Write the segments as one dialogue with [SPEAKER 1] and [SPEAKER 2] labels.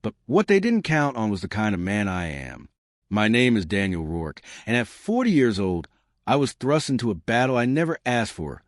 [SPEAKER 1] But what they didn't count on was the kind of man I am. My name is Daniel Rourke, and at 40 years old, I was thrust into a battle I never asked for,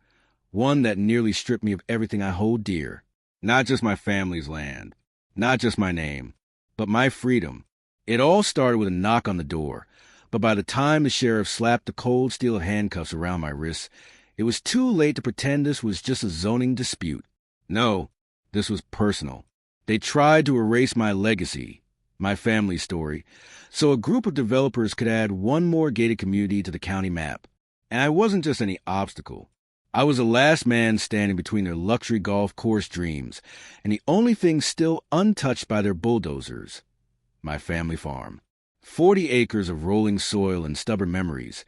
[SPEAKER 1] one that nearly stripped me of everything I hold dear. Not just my family's land, not just my name, but my freedom. It all started with a knock on the door, but by the time the sheriff slapped the cold steel handcuffs around my wrists, it was too late to pretend this was just a zoning dispute. No, this was personal. They tried to erase my legacy, my family story, so a group of developers could add one more gated community to the county map. And I wasn't just any obstacle. I was the last man standing between their luxury golf course dreams and the only thing still untouched by their bulldozers, my family farm. 40 acres of rolling soil and stubborn memories,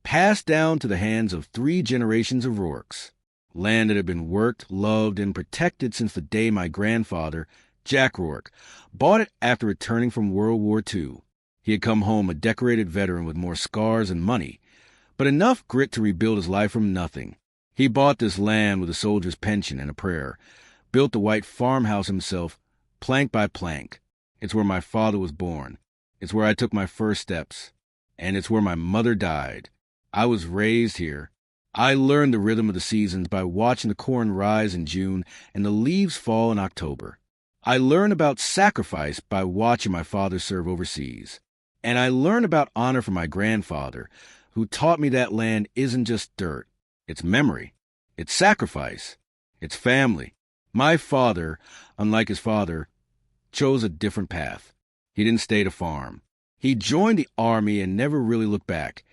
[SPEAKER 1] passed down to the hands of 3 generations of Rourkes. Land that had been worked, loved, and protected since the day my grandfather, Jack Rourke, bought it after returning from World War II. He had come home a decorated veteran with more scars and money, but enough grit to rebuild his life from nothing. He bought this land with a soldier's pension and a prayer, built the white farmhouse himself, plank by plank. It's where my father was born. It's where I took my first steps. And it's where my mother died. I was raised here. I learned the rhythm of the seasons by watching the corn rise in June and the leaves fall in October. I learned about sacrifice by watching my father serve overseas. And I learned about honor from my grandfather, who taught me that land isn't just dirt. It's memory. It's sacrifice. It's family. My father, unlike his father, chose a different path. He didn't stay to farm. He joined the Army and never really looked back,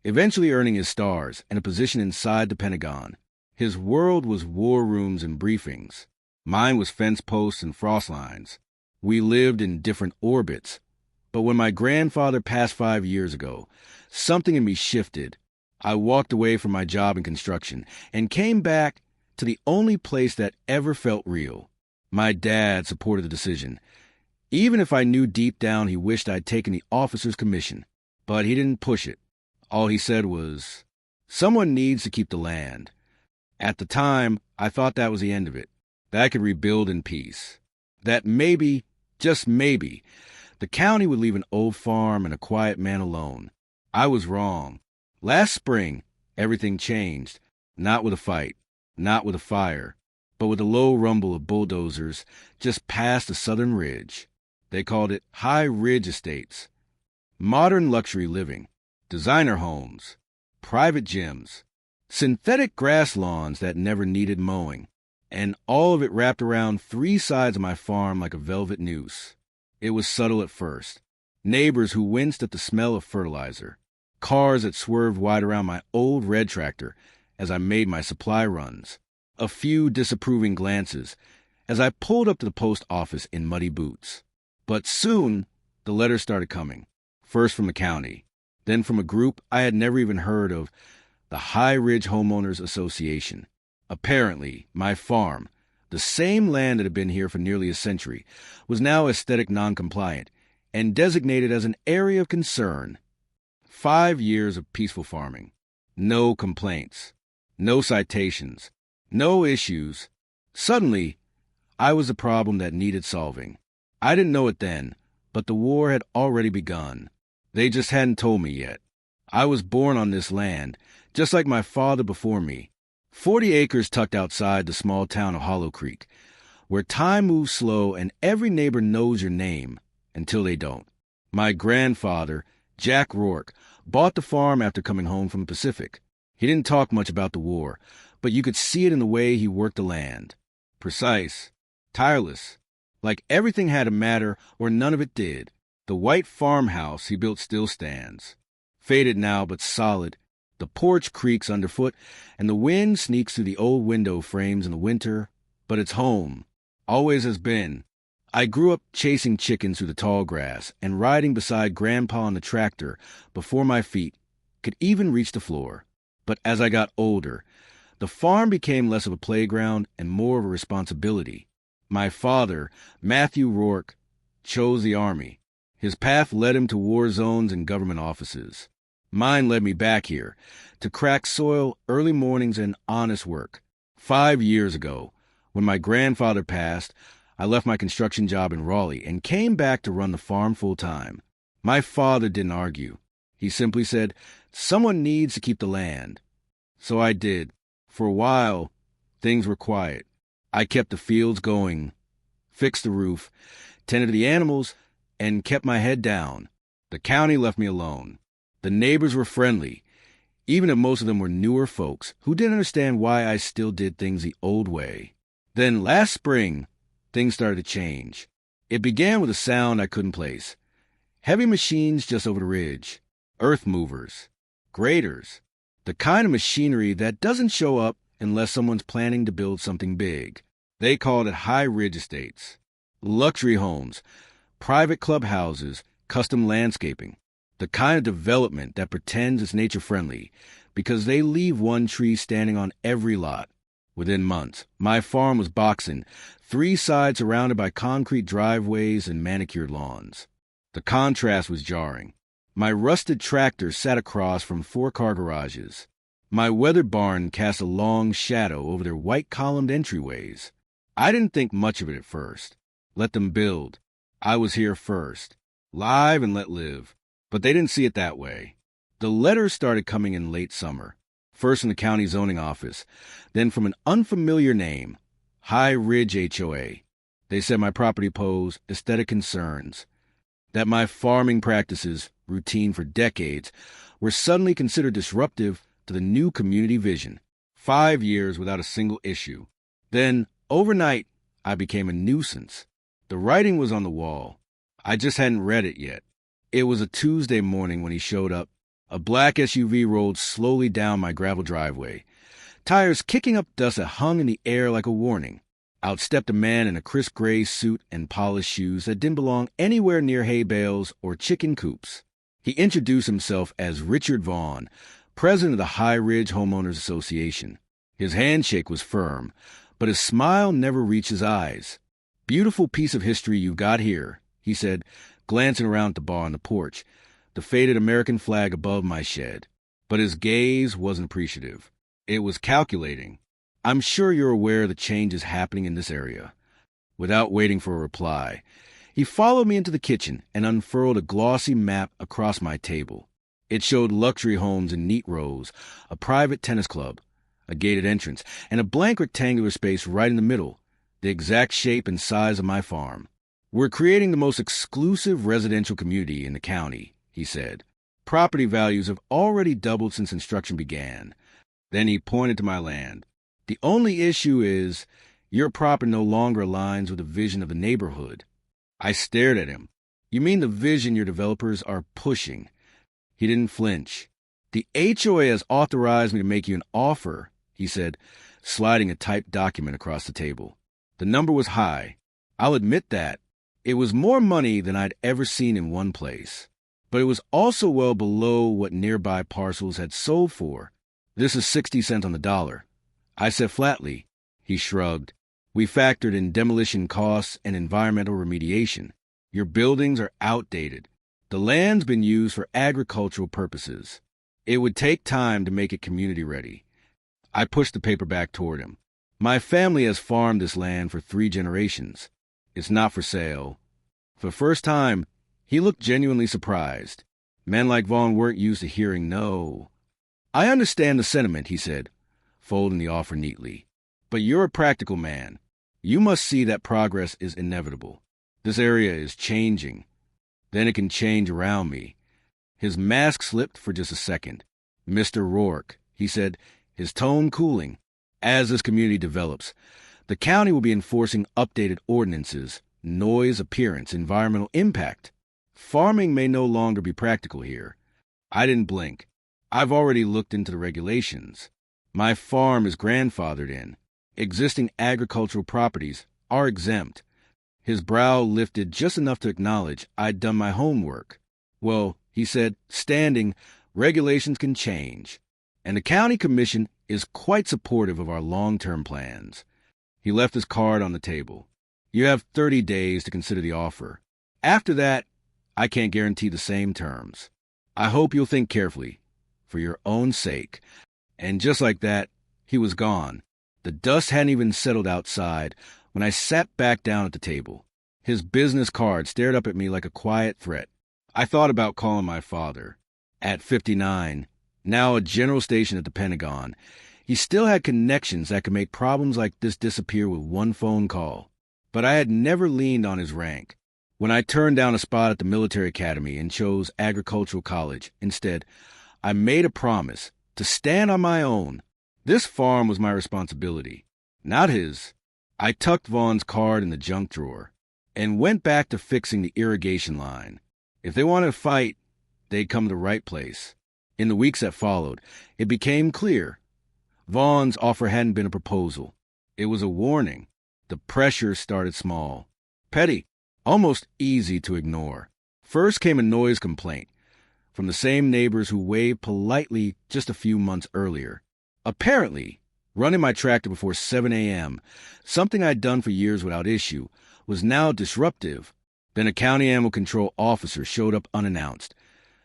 [SPEAKER 1] eventually earning his stars and a position inside the Pentagon. His world was war rooms and briefings. Mine was fence posts and frost lines. We lived in different orbits. But when my grandfather passed 5 years ago, something in me shifted. I walked away from my job in construction and came back to the only place that ever felt real. My dad supported the decision, even if I knew deep down he wished I'd taken the officer's commission. But he didn't push it. All he said was, "Someone needs to keep the land." At the time, I thought that was the end of it, that I could rebuild in peace. That maybe, just maybe, the county would leave an old farm and a quiet man alone. I was wrong. Last spring, everything changed. Not with a fight, not with a fire, but with a low rumble of bulldozers just past the southern ridge. They called it High Ridge Estates. Modern luxury living, designer homes, private gyms, synthetic grass lawns that never needed mowing, and all of it wrapped around 3 sides of my farm like a velvet noose. It was subtle at first. Neighbors who winced at the smell of fertilizer. Cars that swerved wide around my old red tractor as I made my supply runs. A few disapproving glances as I pulled up to the post office in muddy boots. But soon, the letters started coming. First from the county, then from a group I had never even heard of, the High Ridge Homeowners Association. Apparently, my farm, the same land that had been here for nearly a century, was now aesthetic non-compliant and designated as an area of concern. 5 years of peaceful farming. No complaints. No citations. No issues. Suddenly, I was the problem that needed solving. I didn't know it then, but the war had already begun. They just hadn't told me yet. I was born on this land, just like my father before me. 40 acres tucked outside the small town of Hollow Creek, where time moves slow and every neighbor knows your name until they don't. My grandfather, Jack Rourke, bought the farm after coming home from the Pacific. He didn't talk much about the war, but you could see it in the way he worked the land. Precise, tireless, like everything had to matter or none of it did. The white farmhouse he built still stands. Faded now, but solid. The porch creaks underfoot, and the wind sneaks through the old window frames in the winter, but it's home. Always has been. I grew up chasing chickens through the tall grass and riding beside Grandpa on the tractor before my feet could even reach the floor. But as I got older, the farm became less of a playground and more of a responsibility. My father, Matthew Rourke, chose the Army. His path led him to war zones and government offices. Mine led me back here, to crack soil, early mornings, and honest work. 5 years ago, when my grandfather passed, I left my construction job in Raleigh and came back to run the farm full-time. My father didn't argue. He simply said, "Someone needs to keep the land." So I did. For a while, things were quiet. I kept the fields going, fixed the roof, tended to the animals, and kept my head down. The county left me alone. The neighbors were friendly, even if most of them were newer folks who didn't understand why I still did things the old way. Then last spring, things started to change. It began with a sound I couldn't place. Heavy machines just over the ridge. Earth movers. Graders. The kind of machinery that doesn't show up unless someone's planning to build something big. They called it high ridge estates. Luxury homes. Private clubhouses. Custom landscaping. The kind of development that pretends it's nature-friendly because they leave one tree standing on every lot. Within months, my farm was boxing, 3 sides surrounded by concrete driveways and manicured lawns. The contrast was jarring. My rusted tractor sat across from 4-car garages. My weathered barn cast a long shadow over their white-columned entryways. I didn't think much of it at first. Let them build. I was here first. Live and let live. But they didn't see it that way. The letters started coming in late summer. First from the county zoning office, then from an unfamiliar name, High Ridge HOA. They said my property posed aesthetic concerns, that my farming practices, routine for decades, were suddenly considered disruptive to the new community vision. 5 years without a single issue. Then, overnight, I became a nuisance. The writing was on the wall. I just hadn't read it yet. It was a Tuesday morning when he showed up. A black SUV rolled slowly down my gravel driveway, tires kicking up dust that hung in the air like a warning. Out stepped a man in a crisp gray suit and polished shoes that didn't belong anywhere near hay bales or chicken coops. He introduced himself as Richard Vaughn, president of the High Ridge Homeowners Association. His handshake was firm, but his smile never reached his eyes. "Beautiful piece of history you got here," he said, glancing around at the bar on the porch, the faded American flag above my shed. But his gaze wasn't appreciative. It was calculating. "I'm sure you're aware of the changes happening in this area." Without waiting for a reply, he followed me into the kitchen and unfurled a glossy map across my table. It showed luxury homes in neat rows, a private tennis club, a gated entrance, and a blank rectangular space right in the middle, the exact shape and size of my farm. "We're creating the most exclusive residential community in the county," he said. "Property values have already doubled since construction began." Then he pointed to my land. "The only issue is your property no longer aligns with the vision of the neighborhood." I stared at him. "You mean the vision your developers are pushing?" He didn't flinch. "The HOA has authorized me to make you an offer," he said, sliding a typed document across the table. The number was high. I'll admit that. It was more money than I'd ever seen in one place. But it was also well below what nearby parcels had sold for. "This is 60 cents on the dollar," I said flatly. He shrugged. "We factored in demolition costs and environmental remediation. Your buildings are outdated. The land's been used for agricultural purposes. It would take time to make it community ready." I pushed the paper back toward him. "My family has farmed this land for 3 generations. It's not for sale." For the first time, he looked genuinely surprised. Men like Vaughn weren't used to hearing no. "I understand the sentiment," he said, folding the offer neatly. "But you're a practical man. You must see that progress is inevitable. This area is changing. Then it can change around me." His mask slipped for just a second. "Mr. Rourke," he said, his tone cooling. "As this community develops, the county will be enforcing updated ordinances, noise, appearance, environmental impact. Farming may no longer be practical here." I didn't blink. "I've already looked into the regulations. My farm is grandfathered in. Existing agricultural properties are exempt." His brow lifted just enough to acknowledge I'd done my homework. "Well," he said, standing, "regulations can change. And the county commission is quite supportive of our long-term plans." He left his card on the table. "You have 30 days to consider the offer. After that, I can't guarantee the same terms. I hope you'll think carefully, for your own sake." And just like that, he was gone. The dust hadn't even settled outside When I sat back down at the table, his business card stared up at me like a quiet threat. I thought about calling my father. At 59, now a general station at the Pentagon, he still had connections that could make problems like this disappear with one phone call. But I had never leaned on his rank. When I turned down a spot at the military academy and chose agricultural college instead, I made a promise to stand on my own. This farm was my responsibility, not his. I tucked Vaughn's card in the junk drawer and went back to fixing the irrigation line. If they wanted to fight, they'd come to the right place. In the weeks that followed, it became clear. Vaughn's offer hadn't been a proposal. It was a warning. The pressure started small, petty, almost easy to ignore. First came a noise complaint from the same neighbors who waved politely just a few months earlier. Apparently, running my tractor before 7 a.m., something I'd done for years without issue, was now disruptive. Then a county animal control officer showed up unannounced,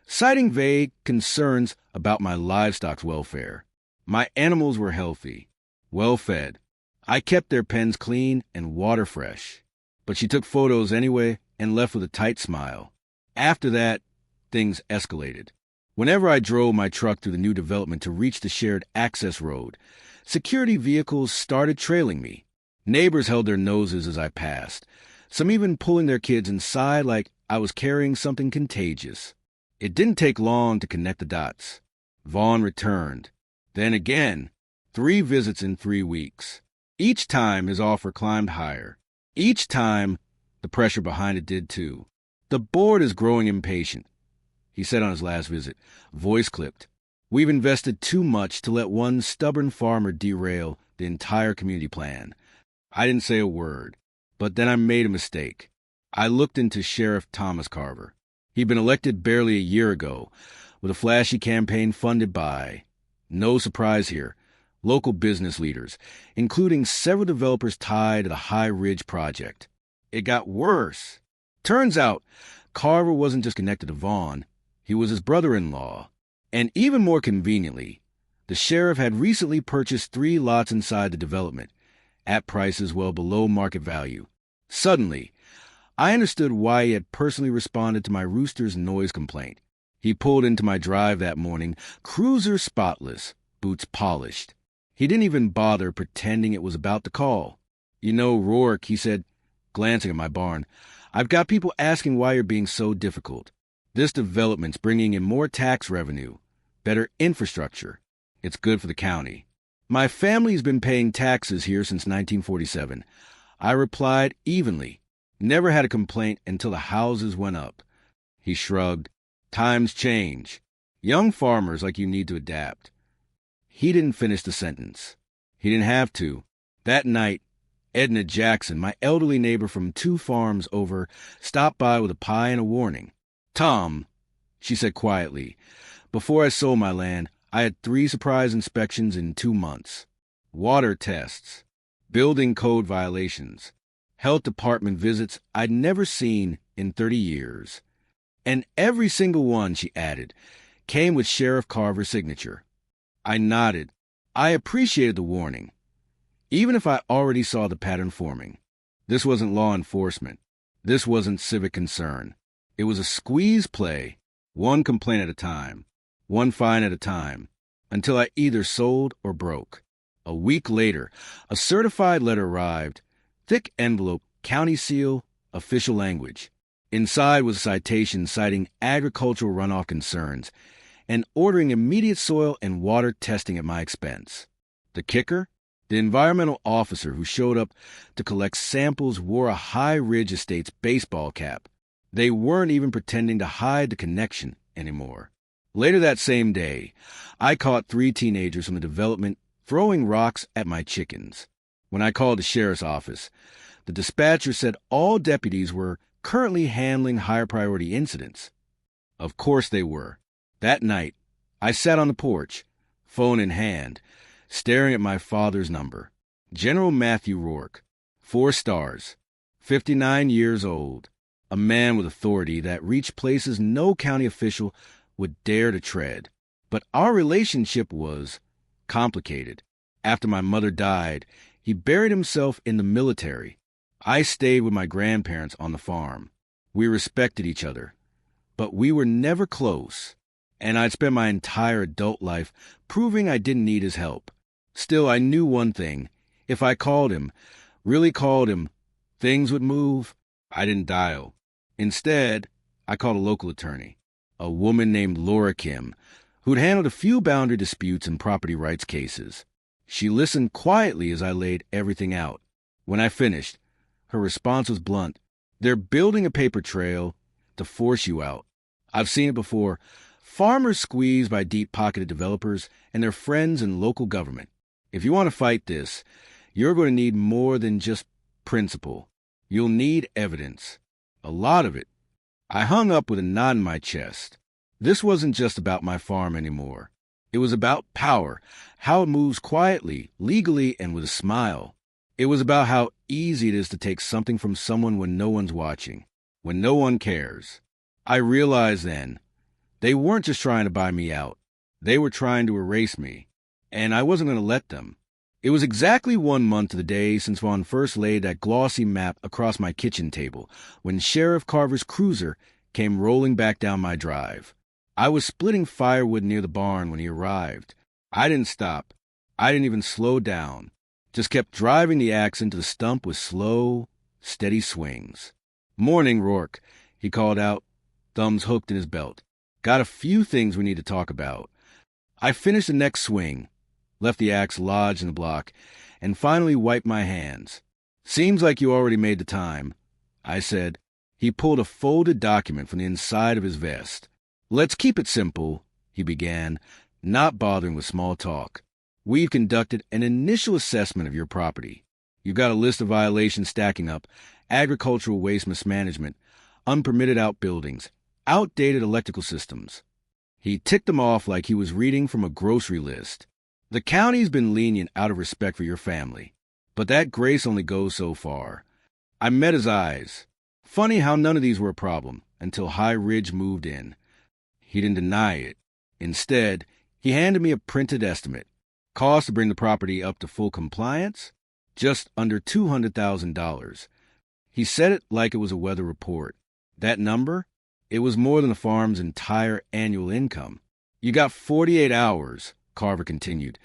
[SPEAKER 1] citing vague concerns about my livestock's welfare. My animals were healthy, well-fed. I kept their pens clean and water fresh. But she took photos anyway and left with a tight smile. After that, things escalated. Whenever I drove my truck through the new development to reach the shared access road, security vehicles started trailing me. Neighbors held their noses as I passed, some even pulling their kids inside like I was carrying something contagious. It didn't take long to connect the dots. Vaughn returned. Then again, 3 visits in 3 weeks. Each time his offer climbed higher. Each time, the pressure behind it did too. The board is growing impatient, he said on his last visit, voice clipped. We've invested too much to let one stubborn farmer derail the entire community plan. I didn't say a word, but then I made a mistake. I looked into Sheriff Thomas Carver. He'd been elected barely a year ago, with a flashy campaign funded by, no surprise here, local business leaders, including several developers tied to the High Ridge project. It got worse. Turns out, Carver wasn't just connected to Vaughn, he was his brother-in-law. And even more conveniently, the sheriff had recently purchased 3 lots inside the development, at prices well below market value. Suddenly, I understood why he had personally responded to my rooster's noise complaint. He pulled into my drive that morning, cruiser spotless, boots polished. He didn't even bother pretending it was about to call. You know, Rourke, he said, glancing at my barn, I've got people asking why you're being so difficult. This development's bringing in more tax revenue, better infrastructure. It's good for the county. My family's been paying taxes here since 1947. I replied evenly. Never had a complaint until the houses went up. He shrugged. Times change. Young farmers like you need to adapt. He didn't finish the sentence. He didn't have to. That night, Edna Jackson, my elderly neighbor from 2 farms over, stopped by with a pie and a warning. Tom, she said quietly, before I sold my land, I had 3 surprise inspections in 2 months. Water tests, building code violations, health department visits I'd never seen in 30 years. And every single one, she added, came with Sheriff Carver's signature. I nodded. I appreciated the warning, even if I already saw the pattern forming. This wasn't law enforcement. This wasn't civic concern. It was a squeeze play, one complaint at a time, one fine at a time, until I either sold or broke. A week later, a certified letter arrived, thick envelope, county seal, official language. Inside was a citation citing agricultural runoff concerns and ordering immediate soil and water testing at my expense. The kicker? The environmental officer who showed up to collect samples wore a High Ridge Estates baseball cap. They weren't even pretending to hide the connection anymore. Later that same day, I caught 3 teenagers from the development throwing rocks at my chickens. When I called the sheriff's office, the dispatcher said all deputies were currently handling higher priority incidents. Of course they were. That night, I sat on the porch, phone in hand, staring at my father's number. General Matthew Rourke, 4 stars, 59 years old, a man with authority that reached places no county official would dare to tread. But our relationship was complicated. After my mother died, He buried himself in the military. I stayed with my grandparents on the farm. We respected each other, but we were never close, and I'd spent my entire adult life proving I didn't need his help. Still, I knew one thing. If I called him, really called him, things would move. I didn't dial. Instead, I called a local attorney, a woman named Laura Kim, who'd handled a few boundary disputes and property rights cases. She listened quietly as I laid everything out. When I finished, her response was blunt. They're building a paper trail to force you out. I've seen it before. Farmers squeezed by deep-pocketed developers and their friends in local government. If you want to fight this, you're going to need more than just principle. You'll need evidence. A lot of it. I hung up with a knot in my chest. This wasn't just about my farm anymore. It was about power, how it moves quietly, legally, and with a smile. It was about how easy it is to take something from someone when no one's watching, when no one cares. I realized then, they weren't just trying to buy me out. They were trying to erase me, and I wasn't going to let them. It was exactly 1 month to the day since Vaughn first laid that glossy map across my kitchen table when Sheriff Carver's cruiser came rolling back down my drive. I was splitting firewood near the barn when he arrived. I didn't stop. I didn't even slow down. Just kept driving the axe into the stump with slow, steady swings. "Morning, Rourke," he called out, thumbs hooked in his belt. "Got a few things we need to talk about." I finished the next swing, left the axe lodged in the block, and finally wiped my hands. "Seems like you already made the time," I said. He pulled a folded document from the inside of his vest. "Let's keep it simple," he began, not bothering with small talk. "We've conducted an initial assessment of your property. You've got a list of violations stacking up: agricultural waste mismanagement, unpermitted outbuildings, outdated electrical systems." He ticked them off like he was reading from a grocery list. "The county's been lenient out of respect for your family, but that grace only goes so far." I met his eyes. Funny how none of these were a problem until High Ridge moved in. He didn't deny it. Instead, he handed me a printed estimate. Cost to bring the property up to full compliance? Just under $200,000. He said it like it was a weather report. That number? It was more than the farm's entire annual income. "You got 48 hours, Carver continued,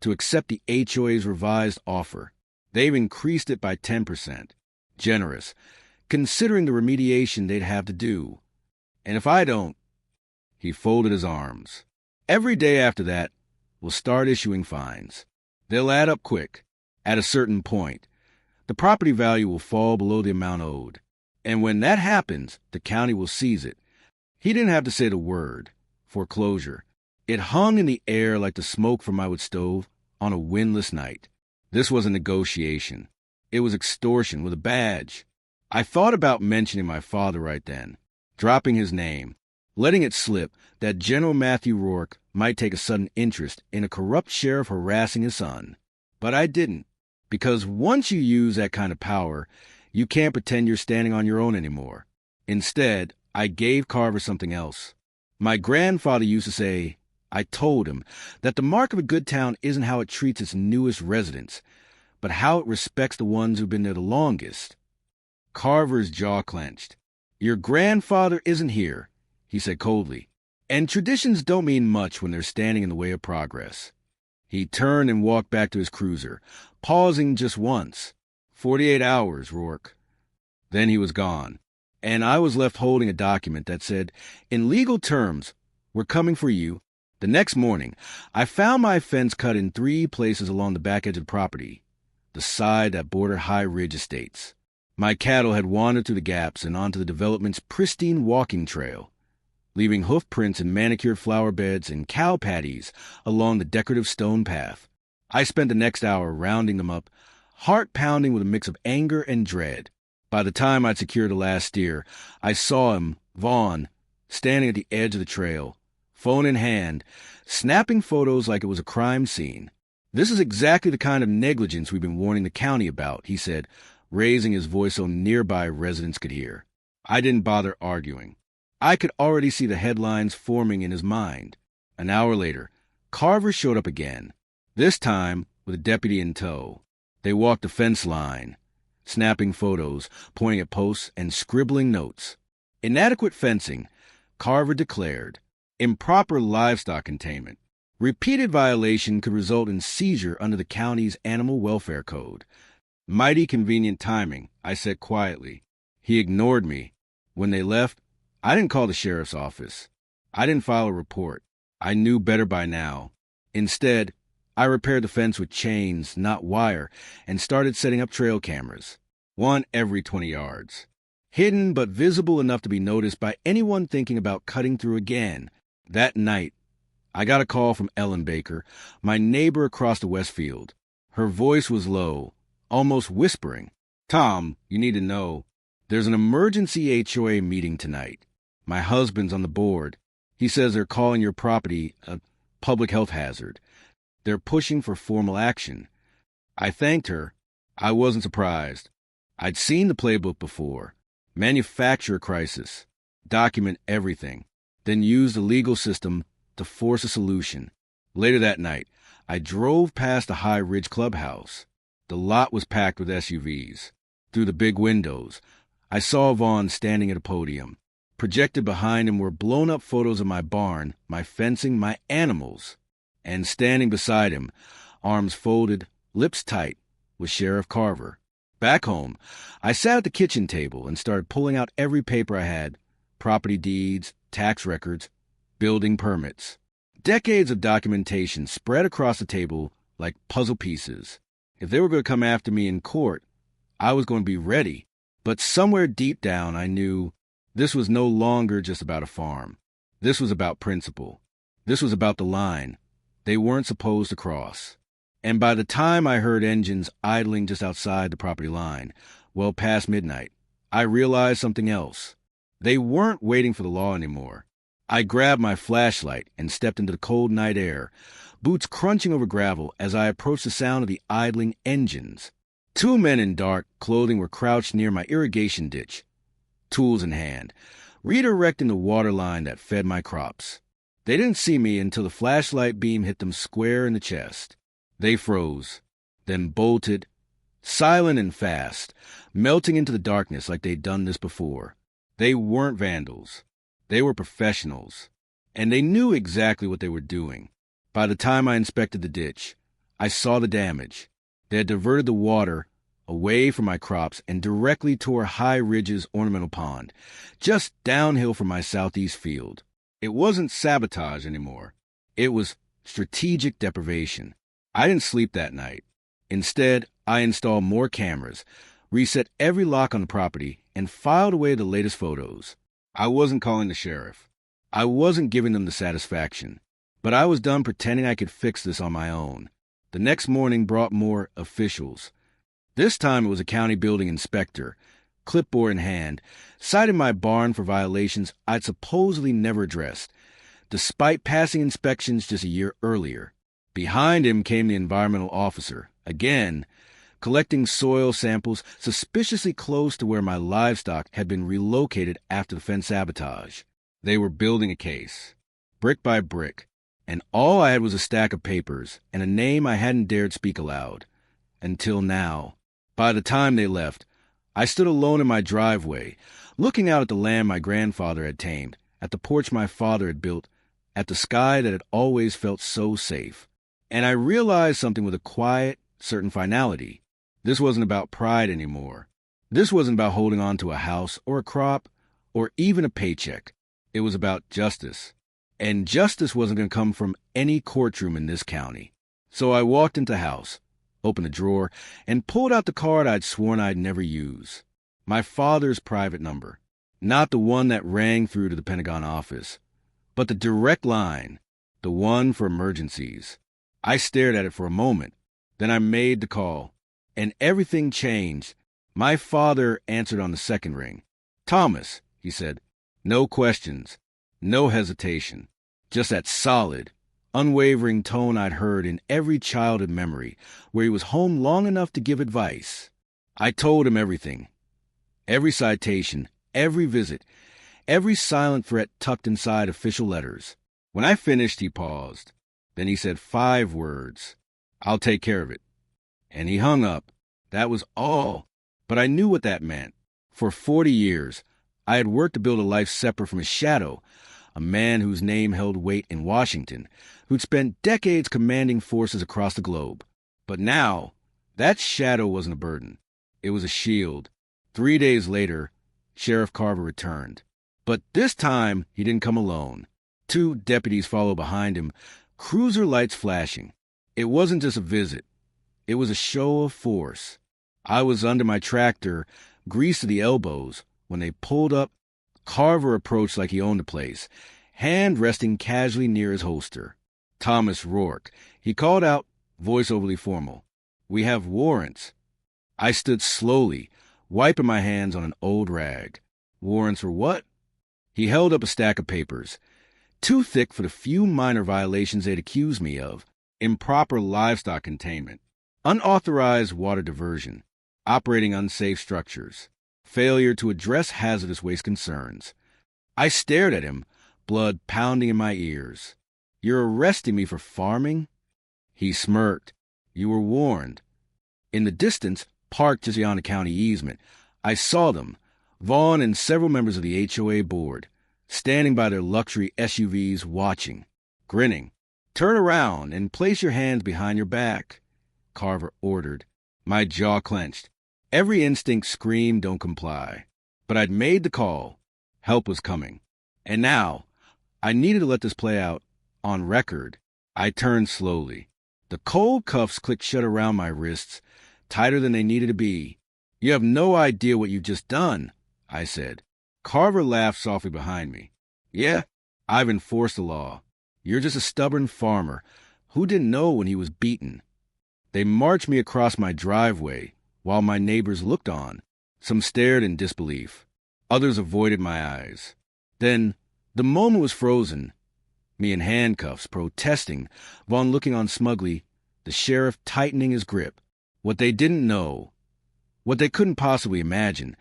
[SPEAKER 1] "to accept the HOA's revised offer. They've increased it by 10%. Generous, considering the remediation they'd have to do. And if I don't—" He folded his arms. "Every day after that, we'll start issuing fines. They'll add up quick. At a certain point, the property value will fall below the amount owed. And when that happens, the county will seize it." He didn't have to say the word. Foreclosure. It hung in the air like the smoke from my wood stove on a windless night. This wasn't negotiation. It was extortion with a badge. I thought about mentioning my father right then, dropping his name, letting it slip that General Matthew Rourke might take a sudden interest in a corrupt sheriff harassing his son. But I didn't, because once you use that kind of power, you can't pretend you're standing on your own anymore. Instead, I gave Carver something else. My grandfather used to say, I told him, that the mark of a good town isn't how it treats its newest residents, but how it respects the ones who've been there the longest. Carver's jaw clenched. "Your grandfather isn't here," he said coldly, "and traditions don't mean much when they're standing in the way of progress." He turned and walked back to his cruiser, pausing just once. 48 hours, Rourke. Then he was gone, and I was left holding a document that said, "In legal terms, we're coming for you." The next morning, I found my fence cut in 3 places along the back edge of the property, the side that bordered High Ridge Estates. My cattle had wandered through the gaps and onto the development's pristine walking trail, leaving hoof prints in manicured flower beds and cow patties along the decorative stone path. I spent the next hour rounding them up, heart pounding with a mix of anger and dread. By the time I'd secured the last steer, I saw him, Vaughn, standing at the edge of the trail, phone in hand, snapping photos like it was a crime scene. "This is exactly the kind of negligence we've been warning the county about," he said, raising his voice so nearby residents could hear. I didn't bother arguing. I could already see the headlines forming in his mind. An hour later, Carver showed up again, this time with a deputy in tow. They walked the fence line, snapping photos, pointing at posts, and scribbling notes. Inadequate fencing, Carver declared. Improper livestock containment. Repeated violation could result in seizure under the county's Animal Welfare Code. Mighty convenient timing, I said quietly. He ignored me. When they left, I didn't call the sheriff's office. I didn't file a report. I knew better by now. Instead, I repaired the fence with chains, not wire, and started setting up trail cameras. One every 20 yards. Hidden but visible enough to be noticed by anyone thinking about cutting through again. That night, I got a call from Ellen Baker, my neighbor across the Westfield. Her voice was low, almost whispering. "Tom, you need to know. There's an emergency HOA meeting tonight. My husband's on the board. He says they're calling your property a public health hazard. They're pushing for formal action." I thanked her. I wasn't surprised. I'd seen the playbook before. Manufacture a crisis. Document everything. Then use the legal system to force a solution. Later that night, I drove past the High Ridge Clubhouse. The lot was packed with SUVs. Through the big windows, I saw Vaughn standing at a podium. Projected behind him were blown-up photos of my barn, my fencing, my animals. And standing beside him, arms folded, lips tight, was Sheriff Carver. Back home, I sat at the kitchen table and started pulling out every paper I had: property deeds, tax records, building permits. Decades of documentation spread across the table like puzzle pieces. If they were going to come after me in court, I was going to be ready. But somewhere deep down, I knew this was no longer just about a farm. This was about principle. This was about the line they weren't supposed to cross. And by the time I heard engines idling just outside the property line, well past midnight, I realized something else. They weren't waiting for the law anymore. I grabbed my flashlight and stepped into the cold night air, boots crunching over gravel as I approached the sound of the idling engines. Two men in dark clothing were crouched near my irrigation ditch, tools in hand, redirecting the water line that fed my crops. They didn't see me until the flashlight beam hit them square in the chest. They froze, then bolted, silent and fast, melting into the darkness like they'd done this before. They weren't vandals. They were professionals, and they knew exactly what they were doing. By the time I inspected the ditch, I saw the damage. They had diverted the water away from my crops and directly toward High Ridge's ornamental pond, just downhill from my southeast field. It wasn't sabotage anymore. It was strategic deprivation. I didn't sleep that night. Instead, I installed more cameras, reset every lock on the property, and filed away the latest photos. I wasn't calling the sheriff. I wasn't giving them the satisfaction. But I was done pretending I could fix this on my own. The next morning brought more officials. This time it was a county building inspector, clipboard in hand, cited my barn for violations I'd supposedly never addressed, despite passing inspections just a year earlier. Behind him came the environmental officer, again, collecting soil samples suspiciously close to where my livestock had been relocated after the fence sabotage. They were building a case, brick by brick, and all I had was a stack of papers and a name I hadn't dared speak aloud. Until now. By the time they left, I stood alone in my driveway, looking out at the land my grandfather had tamed, at the porch my father had built, at the sky that had always felt so safe. And I realized something with a quiet, certain finality. This wasn't about pride anymore. This wasn't about holding on to a house or a crop or even a paycheck. It was about justice. And justice wasn't going to come from any courtroom in this county. So I walked into the house, opened the drawer, and pulled out the card I'd sworn I'd never use. My father's private number. Not the one that rang through to the Pentagon office, but the direct line, the one for emergencies. I stared at it for a moment. Then I made the call, and everything changed. My father answered on the second ring. "Thomas," he said. No questions, no hesitation. Just that solid, unwavering tone I'd heard in every childhood memory where he was home long enough to give advice. I told him everything. Every citation, every visit, every silent threat tucked inside official letters. When I finished, he paused. Then he said 5 words. "I'll take care of it." And he hung up. That was all. But I knew what that meant. For 40 years, I had worked to build a life separate from his shadow, a man whose name held weight in Washington, who'd spent decades commanding forces across the globe. But now, that shadow wasn't a burden. It was a shield. 3 days later, Sheriff Carver returned. But this time, he didn't come alone. 2 deputies followed behind him, cruiser lights flashing. It wasn't just a visit. It was a show of force. I was under my tractor, greased to the elbows. When they pulled up, Carver approached like he owned the place, hand resting casually near his holster. Thomas Rourke. He called out, voice overly formal. "We have warrants." I stood slowly, wiping my hands on an old rag. Warrants for what? He held up a stack of papers, too thick for the few minor violations they'd accused me of. Improper livestock containment, unauthorized water diversion, operating unsafe structures, failure to address hazardous waste concerns. I stared at him, blood pounding in my ears. "You're arresting me for farming?" He smirked. "You were warned." In the distance, parked just beyond the county easement, I saw them, Vaughn and several members of the HOA board, standing by their luxury SUVs watching, grinning. "Turn around and place your hands behind your back," Carver ordered. My jaw clenched. Every instinct screamed, "Don't comply." But I'd made the call. Help was coming. And now, I needed to let this play out on record. I turned slowly. The cold cuffs clicked shut around my wrists, tighter than they needed to be. "You have no idea what you've just done," I said. Carver laughed softly behind me. "Yeah, I've enforced the law. You're just a stubborn farmer who didn't know when he was beaten." They marched me across my driveway while my neighbors looked on. Some stared in disbelief. Others avoided my eyes. Then, the moment was frozen. Me in handcuffs, protesting, Vaughn looking on smugly, the sheriff tightening his grip. What they didn't know, what they couldn't possibly imagine,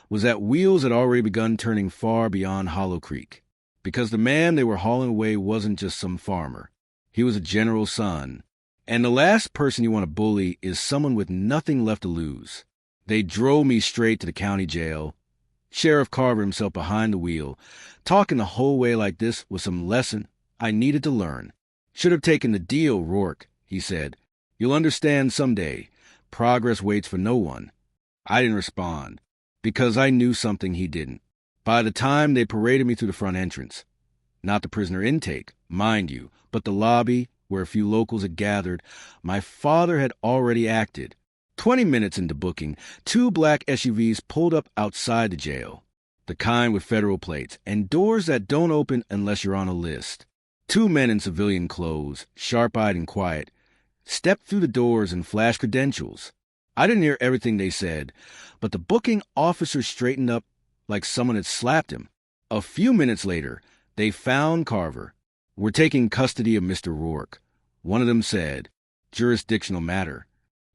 [SPEAKER 1] was that wheels had already begun turning far beyond Hollow Creek. Because the man they were hauling away wasn't just some farmer. He was a general's son. And the last person you want to bully is someone with nothing left to lose. They drove me straight to the county jail. Sheriff Carver himself behind the wheel, talking the whole way like this was some lesson I needed to learn. "Should have taken the deal, Rourke," he said. "You'll understand someday. Progress waits for no one." I didn't respond, because I knew something he didn't. By the time they paraded me through the front entrance, not the prisoner intake, mind you, but the lobby where a few locals had gathered, my father had already acted. 20 minutes into booking, 2 black SUVs pulled up outside the jail, the kind with federal plates, and doors that don't open unless you're on a list. 2 men in civilian clothes, sharp-eyed and quiet, stepped through the doors and flashed credentials. I didn't hear everything they said, but the booking officer straightened up like someone had slapped him. A few minutes later, they found Carver. "We're taking custody of Mr. Rourke," one of them said. "Jurisdictional matter."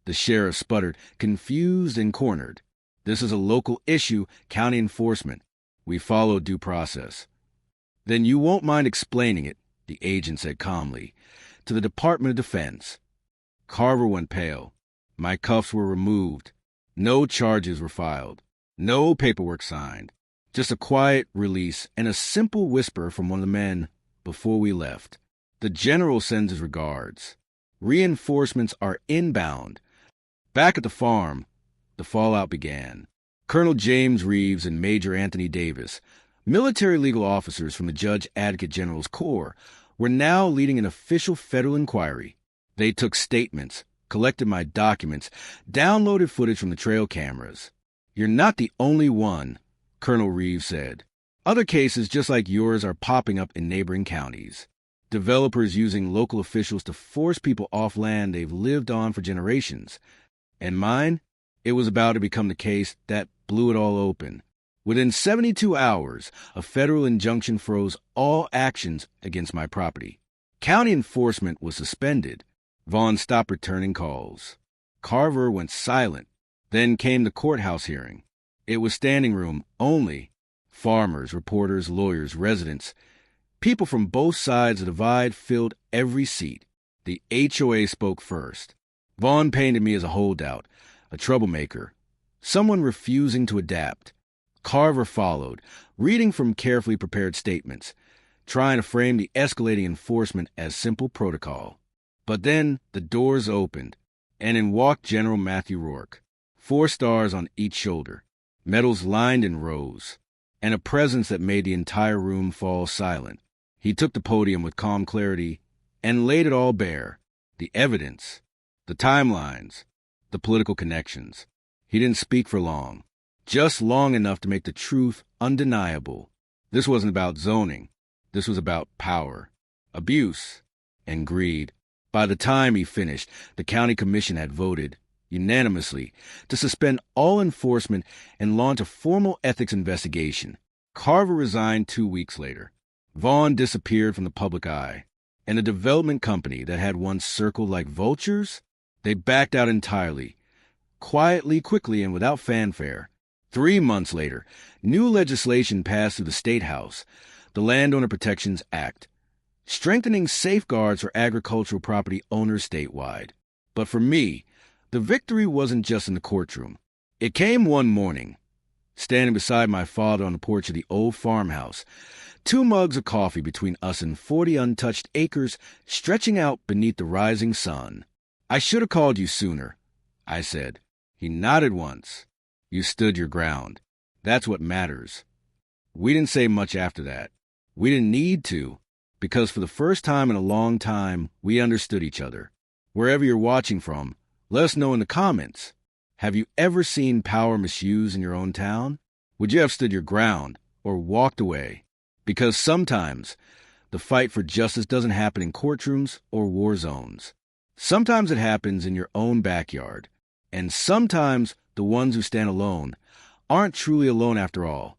[SPEAKER 1] The sheriff sputtered, confused and cornered. "This is a local issue, county enforcement. We follow due process." "Then you won't mind explaining it," the agent said calmly, "to the Department of Defense." Carver went pale. My cuffs were removed. No charges were filed. No paperwork signed. Just a quiet release and a simple whisper from one of the men before we left. "The general sends his regards. Reinforcements are inbound." Back at the farm, the fallout began. Colonel James Reeves and Major Anthony Davis, military legal officers from the Judge Advocate General's Corps, were now leading an official federal inquiry. They took statements, collected my documents, downloaded footage from the trail cameras. "You're not the only one," Colonel Reeves said. "Other cases just like yours are popping up in neighboring counties. Developers using local officials to force people off land they've lived on for generations. And mine? It was about to become the case that blew it all open. Within 72 hours, a federal injunction froze all actions against my property. County enforcement was suspended. Vaughn stopped returning calls. Carver went silent. Then came the courthouse hearing. It was standing room only. Farmers, reporters, lawyers, residents. People from both sides of the divide filled every seat. The HOA spoke first. Vaughn painted me as a holdout, a troublemaker, someone refusing to adapt. Carver followed, reading from carefully prepared statements, trying to frame the escalating enforcement as simple protocol. But then the doors opened, and in walked General Matthew Rourke, 4 stars on each shoulder, medals lined in rows, and a presence that made the entire room fall silent. He took the podium with calm clarity and laid it all bare, the evidence, the timelines, the political connections. He didn't speak for long, just long enough to make the truth undeniable. This wasn't about zoning. This was about power, abuse, and greed. By the time he finished, the county commission had voted, unanimously, to suspend all enforcement and launch a formal ethics investigation. Carver resigned 2 weeks later. Vaughn disappeared from the public eye, and the development company that had once circled like vultures, they backed out entirely, quietly, quickly, and without fanfare. 3 months later, new legislation passed through the State House, the Landowner Protections Act, strengthening safeguards for agricultural property owners statewide. But for me, the victory wasn't just in the courtroom. It came one morning, standing beside my father on the porch of the old farmhouse, 2 mugs of coffee between us and 40 untouched acres stretching out beneath the rising sun. "I should have called you sooner," I said. He nodded once. "You stood your ground. That's what matters." We didn't say much after that. We didn't need to, because for the first time in a long time, we understood each other. Wherever you're watching from, let us know in the comments. Have you ever seen power misused in your own town? Would you have stood your ground or walked away? Because sometimes the fight for justice doesn't happen in courtrooms or war zones. Sometimes it happens in your own backyard. And sometimes the ones who stand alone aren't truly alone after all.